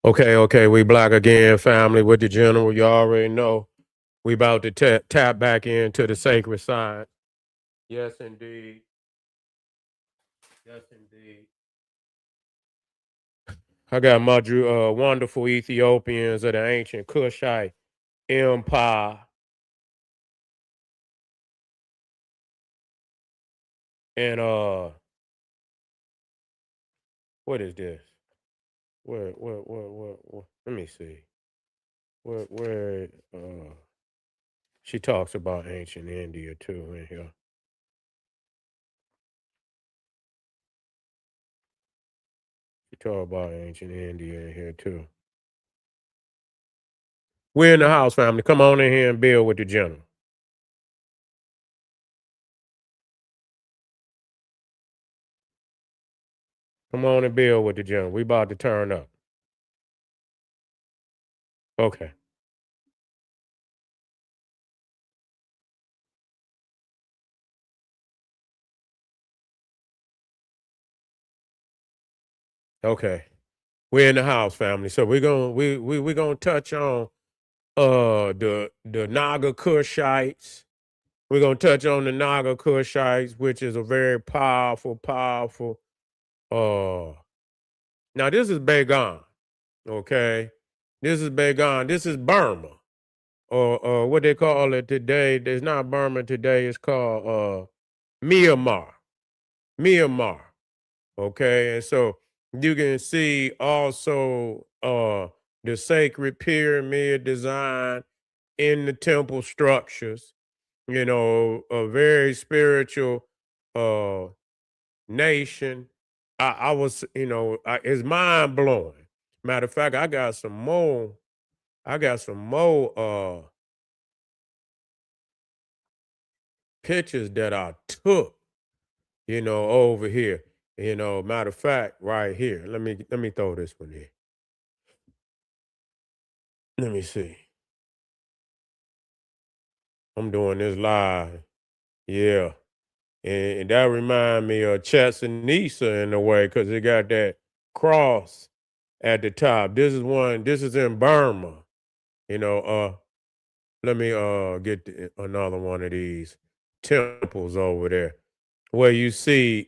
Okay, we black again, family with the general. You already know we about to tap back into the sacred science. Yes, indeed. Yes, indeed. I got my wonderful Ethiopians of the ancient Kushite Empire, and what is this? Where? Let me see. Where? She talks about ancient India too in here. She talk about ancient India in here too. We're in the house, family. Come on in here and build with the general. Come on and build with the general. We about to turn up. Okay. Okay. We're in the house, family. So we're gonna touch on the Naga Kushites. We're gonna touch on the Naga Kushites, which is a very powerful uh now this is Bagan, okay? This is Bagan. This is Burma. Or what they call it today. It's not Burma today, it's called Myanmar. Myanmar. Okay, and so you can see also the sacred pyramid design in the temple structures. You know, a very spiritual uh nation. I was, it's mind blowing. Matter of fact, I got some more. I got some more pictures that I took, over here. Matter of fact, right here. Let me throw this one in. Let me see. I'm doing this live. Yeah. And that remind me of Chetsanisa in a way, because it got that cross at the top. This is in Burma. You know, let me get another one of these temples over there where you see,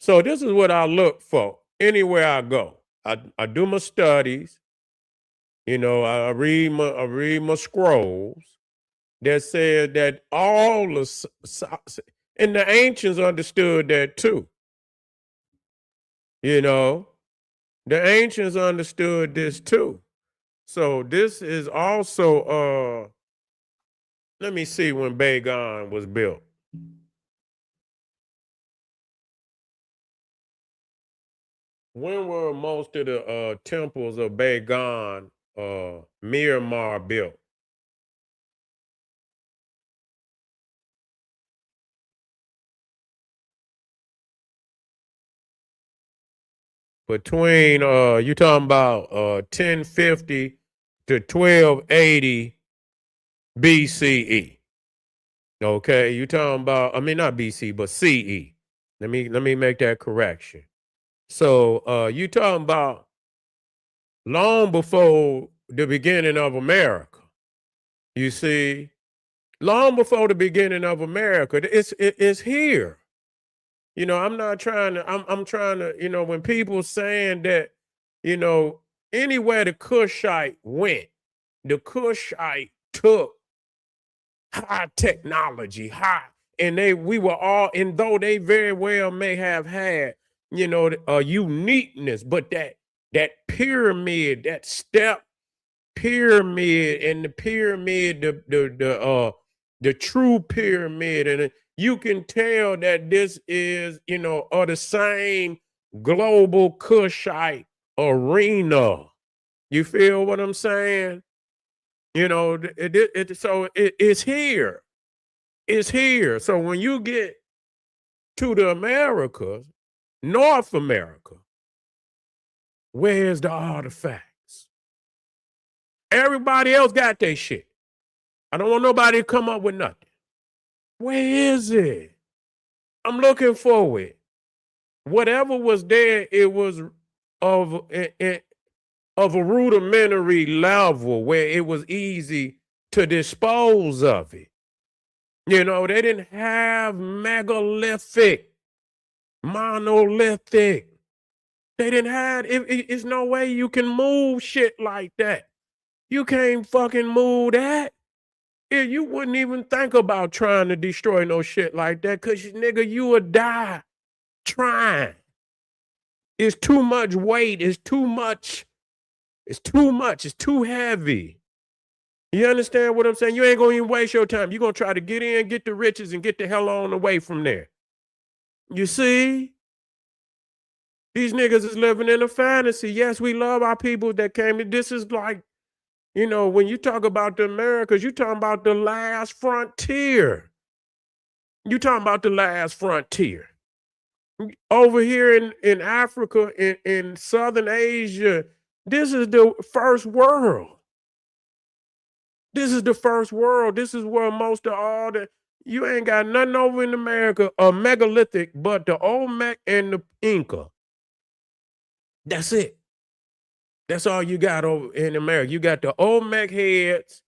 so this is what I look for anywhere I go. I do my studies, I read my scrolls that said that all the and the ancients understood that too. You know, the ancients understood this too. So this is also let me see when Bagan was built. When were most of the temples of Bagan, Myanmar built? Between you talking about 1050 to 1280 BCE. Okay, you talking about, not BC, but CE. Let me make that correction. So you talking about long before the beginning of America. You see, long before the beginning of America, it's here. I'm not trying to. I'm trying to. When people saying that, you know, anywhere the Kushite went, the Kushite took high technology, and we were all, and though they very well may have had, a uniqueness, but that pyramid, that step pyramid, and the pyramid, the true pyramid, and you can tell that this is, of the same global Kushite arena. You feel what I'm saying? It's here. It's here. So when you get to the Americas, North America, where's the artifacts? Everybody else got their shit. I don't want nobody to come up with nothing. Where is it? I'm looking for it. Whatever was there, it was of of a rudimentary level where it was easy to dispose of it. You know, they didn't have megalithic, monolithic. They didn't have, it's no way you can move shit like that. You can't fucking move that. Yeah, you wouldn't even think about trying to destroy no shit like that because, nigga, you would die trying. It's too much weight. It's too much. It's too much. It's too heavy. You understand what I'm saying? You ain't going to even waste your time. You're going to try to get in, get the riches, and get the hell on away from there. You see? These niggas is living in a fantasy. Yes, we love our people that came in. This is like, you know, when you talk about the Americas, you talking about the last frontier. You talking about the last frontier. Over here in Africa, in Southern Asia, this is the first world. This is the first world. This is where most of all the, you ain't got nothing over in America, a megalithic, but the Olmec and the Inca. That's it. That's all you got over in America. You got the Olmec heads,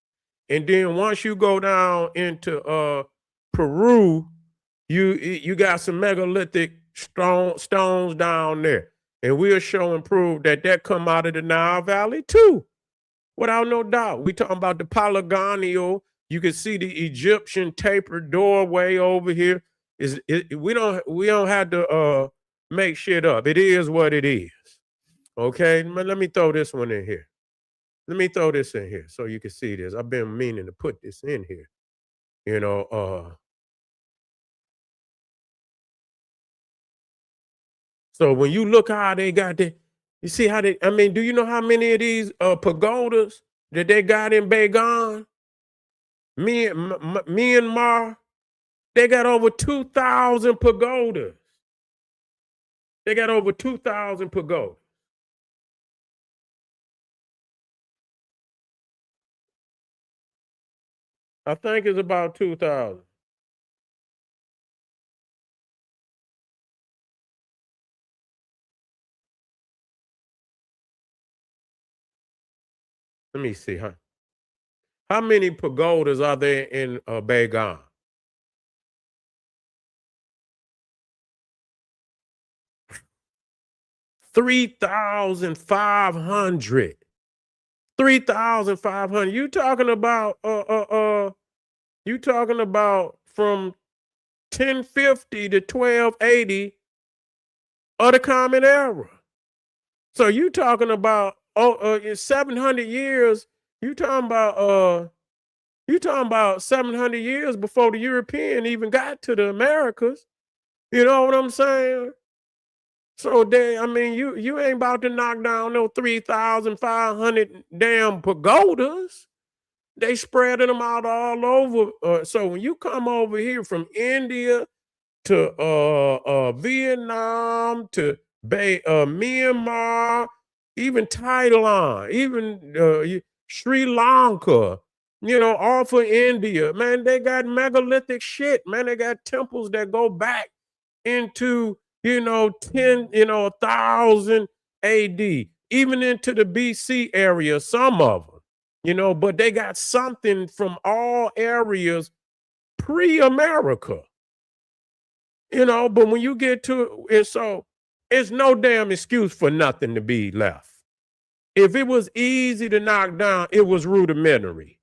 and then once you go down into Peru, you got some megalithic stones down there. And we'll show and prove that come out of the Nile Valley too. Without no doubt. We talking about the polygonal. You can see the Egyptian tapered doorway over here. We don't have to make shit up. It is what it is. Okay, let me throw this one in here. Let me throw this in here so you can see this. I've been meaning to put this in here. You know, so when you look how they got the, you see how they, I mean, do you know how many of these pagodas that they got in Bagan? Myanmar, they got over 2,000 pagodas. They got over 2,000 pagodas. I think it's about 2,000. Let me see, huh? How many pagodas are there in Bagan? 3,500. 3,500. You talking about from 1050 to 1280 of the Common Era. So you talking about in 700 years, you talking about 700 years before the European even got to the Americas. You know what I'm saying? So I mean, you ain't about to knock down no 3,500 damn pagodas. They spreading them out all over. So when you come over here from India to Vietnam to Myanmar, even Thailand, even Sri Lanka, you know, all for India, man, they got megalithic shit, man. They got temples that go back into, 1,000 AD, even into the BC area, some of them, but they got something from all areas pre-America, but when you get to it, so it's no damn excuse for nothing to be left. If it was easy to knock down, it was rudimentary.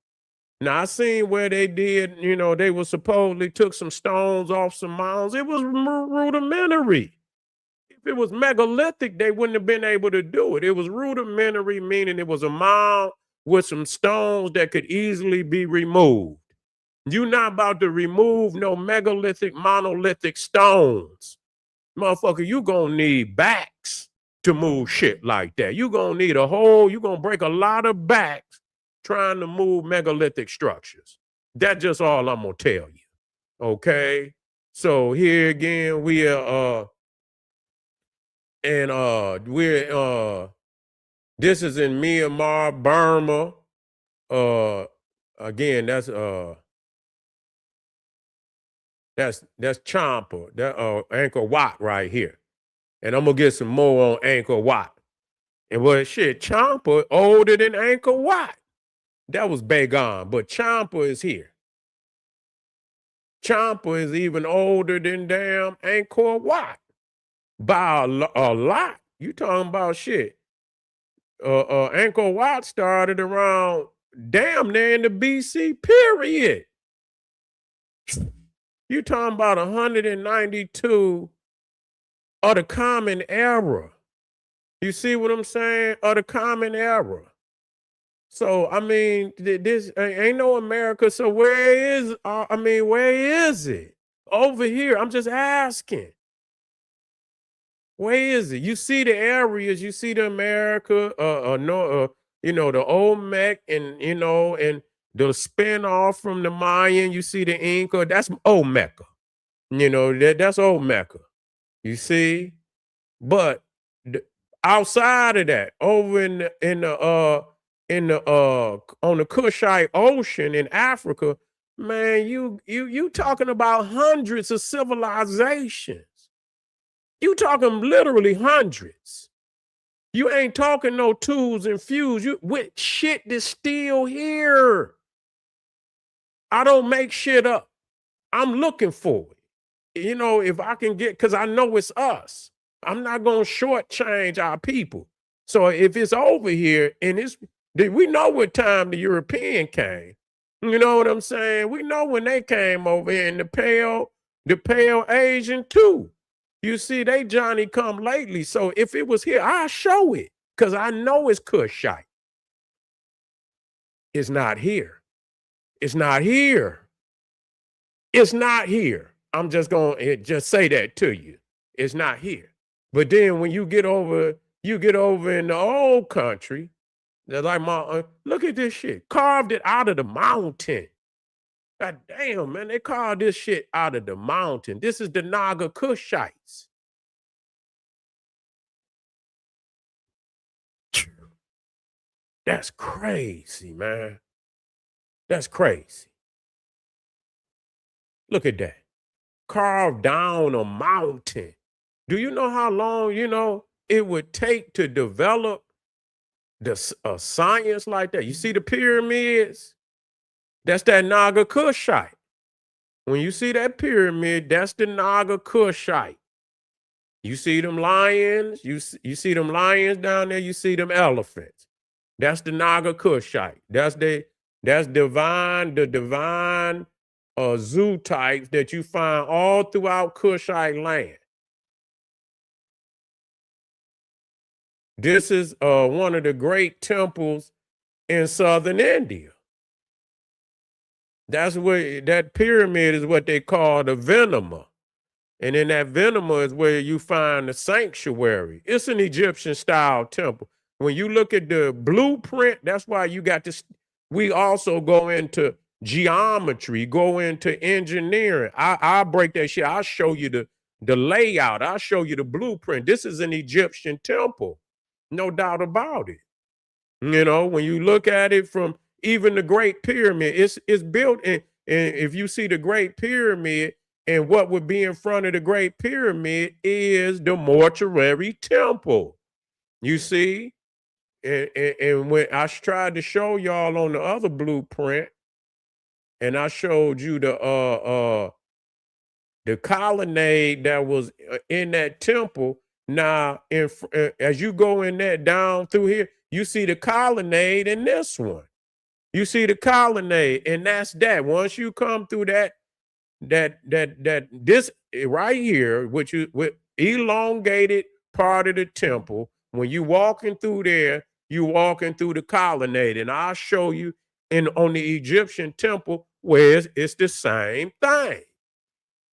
Now I seen where they did, they were supposedly took some stones off some mounds. It was rudimentary. If it was megalithic, they wouldn't have been able to do it. It was rudimentary, meaning it was a mound with some stones that could easily be removed. You're not about to remove no megalithic, monolithic stones. Motherfucker, you gonna need backs to move shit like that. You gonna need you gonna break a lot of backs trying to move megalithic structures. That's just all I'm gonna tell you. Okay? So here again, we're this is in Myanmar, Burma. Again, that's Champa, that Angkor Wat right here. And I'm gonna get some more on Angkor Wat. And well, shit, Champa older than Angkor Wat. That was Bagon, but Champa is here. Champa is even older than damn Angkor Wat by a lot. You talking about shit? Angkor Wat started around damn near in the BC period. You talking about 192 of the Common Era. You see what I'm saying? Of the Common Era. So I mean, this ain't no America. So where is? Where is it? Over here. I'm just asking. Where is it? You see the areas. You see the America. No. The Olmec, and and the spin off from the Mayan. You see the Inca. That's Olmeca. That's Olmeca. You see, but outside of that, over on the Kushite Ocean in Africa, man, you talking about hundreds of civilizations. You talking literally hundreds. You ain't talking no twos and fews. You with shit that's still here. I don't make shit up. I'm looking for it. If I can get, because I know it's us. I'm not gonna shortchange our people. So if it's over here and we know what time the European came. You know what I'm saying? We know when they came over here, and the pale Asian too. You see, they Johnny come lately. So if it was here, I'll show it, because I know it's Kushite. It's not here. It's not here. It's not here. I'm just gonna just say that to you. It's not here. But then when you get over in the old country, they're like, look at this shit. Carved it out of the mountain. God damn, man, they carved this shit out of the mountain. This is the Naga Kushites. That's crazy, man. That's crazy. Look at that. Carved down a mountain. Do you know how long, it would take to develop a science like that? You see the pyramids? That's that Naga Kushite. When you see that pyramid, that's the Naga Kushite. You see them lions? You see them lions down there? You see them elephants? That's the Naga Kushite. That's the divine zoo types that you find all throughout Kushite land. This is one of the great temples in southern India. That's where that pyramid is what they call the Venema. And in that Venema is where you find the sanctuary. It's an Egyptian style temple. When you look at the blueprint, that's why you got this. We also go into geometry, go into engineering. I'll break that shit. I'll show you the layout. I'll show you the blueprint. This is an Egyptian temple. No doubt about it. When you look at it from even the Great Pyramid, it's built in. And if you see the Great Pyramid, and what would be in front of the Great Pyramid is the mortuary temple. You see? And when I tried to show y'all on the other blueprint, and I showed you the colonnade that was in that temple. Now, as you go in that down through here, you see the colonnade in this one. You see the colonnade, and that's that. Once you come through that this right here, which is with elongated part of the temple, when you walking through there, you walking through the colonnade, and I'll show you on the Egyptian temple where it's the same thing.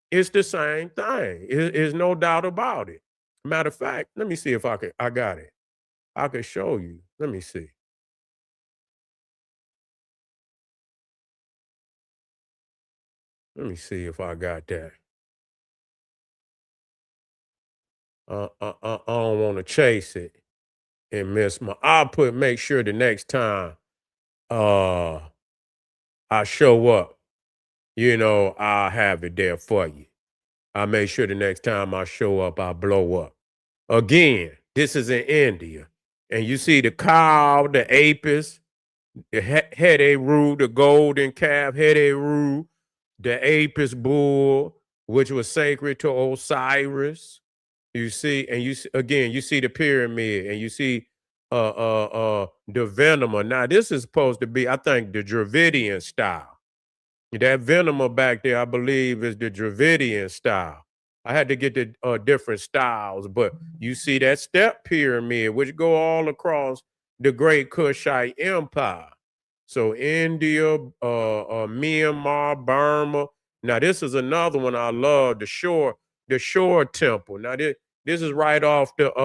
It's the same thing. There's no doubt about it. Matter of fact, let me see if I got it. I could show you. Let me see. Let me see if I got that. I don't want to chase it and miss make sure the next time uh I show up, I'll have it there for you. I'll make sure the next time I show up, I blow up. Again, this is in India. and you see the cow, the apis, the Hereru, the golden calf, Hereru, the apis bull, which was sacred to Osiris. You see, and again, you see the pyramid, and you see the Venema. Now, this is supposed to be, I think, the Dravidian style. That Venema back there, I believe, is the Dravidian style. I had to get the different styles, but you see that step pyramid, which go all across the Great Kushite Empire. So India, Myanmar, Burma. Now this is another one I love, the Shore Temple. Now this is right off it's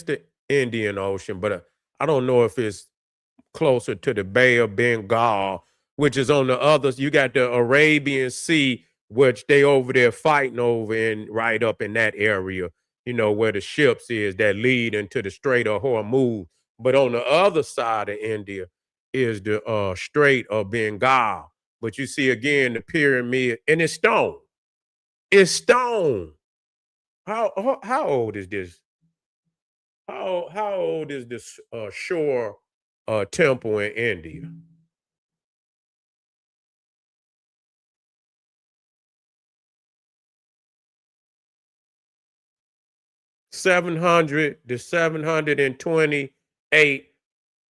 the Indian Ocean, but I don't know if it's closer to the Bay of Bengal, which is on the others. You got the Arabian Sea, which they over there fighting over in right up in that area, where the ships is that lead into the Strait of Hormuz. But on the other side of India is the Strait of Bengal. But you see again the pyramid, and it's stone. It's stone. How old is this? How old is this shore temple in India? 700 to 728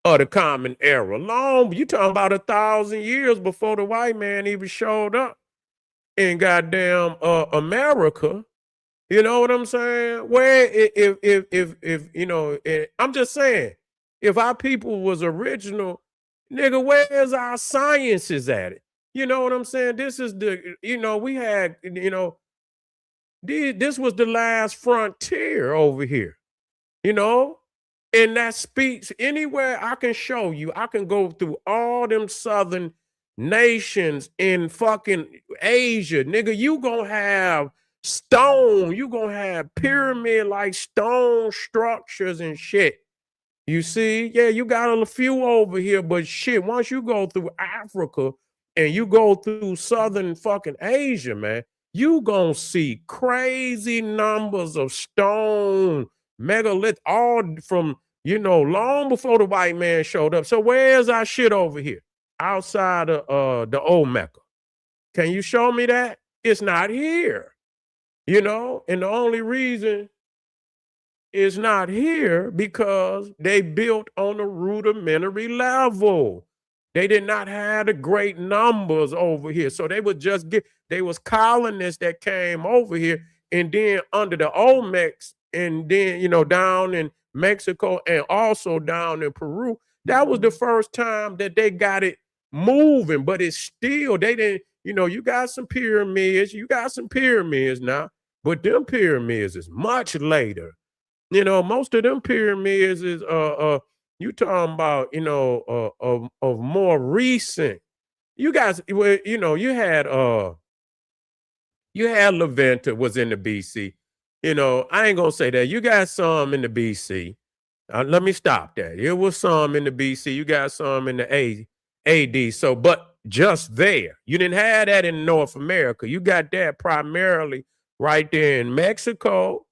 of the Common Era. Long, you talking about 1,000 years before the white man even showed up in goddamn America. You know what I'm saying? Where if I'm just saying, if our people was original, nigga, where's our sciences at it? You know what I'm saying? This is we had, this was the last frontier over here, you know? And that speaks anywhere I can show you. I can go through all them southern nations in fucking Asia. Nigga, you gonna have stone. You gonna have pyramid like stone structures and shit. You see, yeah, you got a few over here, but shit, once you go through Africa and you go through southern fucking Asia, man, you gonna see crazy numbers of stone megalith, all from long before the white man showed up. So where's our shit over here outside of the old Mecca? Can you show me that? It's not here, and the only reason is not here because they built on a rudimentary level. They did not have the great numbers over here. So they would just they was colonists that came over here, and then under the Olmecs, and then, down in Mexico and also down in Peru, that was the first time that they got it moving, but it's still, they didn't, you got some pyramids now, but them pyramids is much later. Most of them pyramids is you talking about, of more recent. You guys, well, you had Levanta was in the BC. I ain't gonna say that. You got some in the BC. Let me stop that. It was some in the BC. You got some in the AD. So, but just there, you didn't have that in North America. You got that primarily right there in Mexico.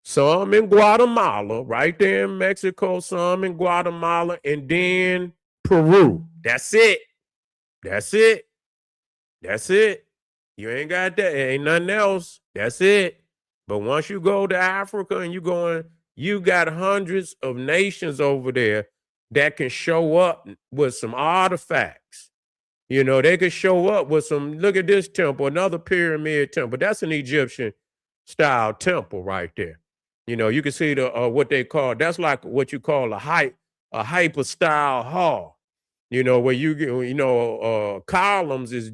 Some in Guatemala, right there in Mexico, some in Guatemala, and then Peru. That's it. That's it. That's it. You ain't got that. Ain't nothing else. That's it. But once you go to Africa and you got hundreds of nations over there that can show up with some artifacts. They could show up with some, look at this temple, another pyramid temple. That's an Egyptian style temple right there. You can see the what they call, that's like what you call a hyper style hall. Where you get, columns is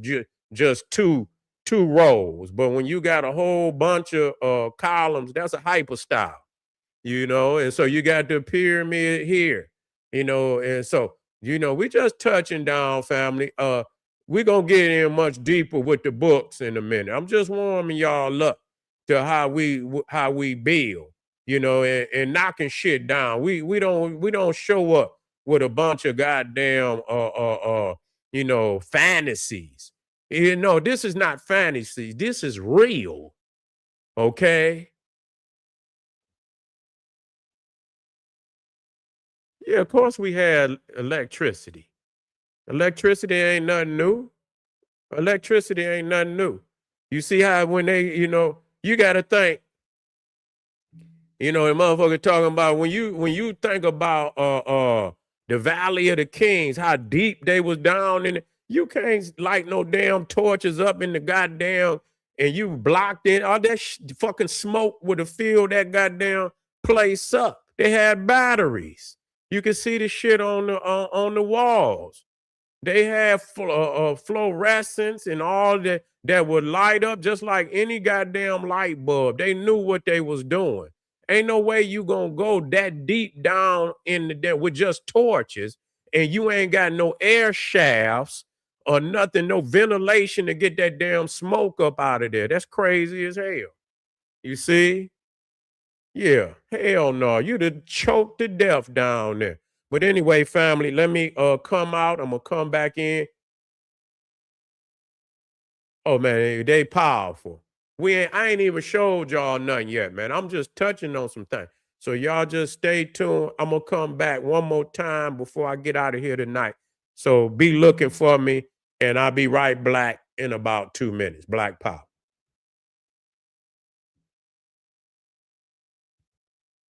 just two rows, but when you got a whole bunch of columns, that's a hyper style. And so you got the pyramid here, and so we just touching down, family. We're gonna get in much deeper with the books in a minute. I'm just warming y'all up to how we build. And knocking shit down. We don't show up with a bunch of goddamn fantasies. You know, this is not fantasy. This is real. Okay. Yeah, of course we had electricity. Electricity ain't nothing new. Electricity ain't nothing new. You see how when they, you got to think, the motherfucker talking about when you think about the Valley of the Kings, how deep they was down in it. You can't light no damn torches up in the goddamn and you blocked it. All that fucking smoke would have filled that goddamn place up. They had batteries. You could see the shit on the walls. They have fluorescence and all that would light up just like any goddamn light bulb. They knew what they was doing. Ain't no way you gonna go that deep down in the with just torches and you ain't got no air shafts or nothing, no ventilation to get that damn smoke up out of there. That's crazy as hell. You see? Yeah, hell no. You'd have choked to death down there. But anyway, family, let me come out. I'm gonna come back in. Oh man, they powerful. I ain't even showed y'all nothing yet, man. I'm just touching on some things. So y'all just stay tuned. I'm gonna come back one more time before I get out of here tonight. So be looking for me, and I'll be right back in about 2 minutes. Black Pop.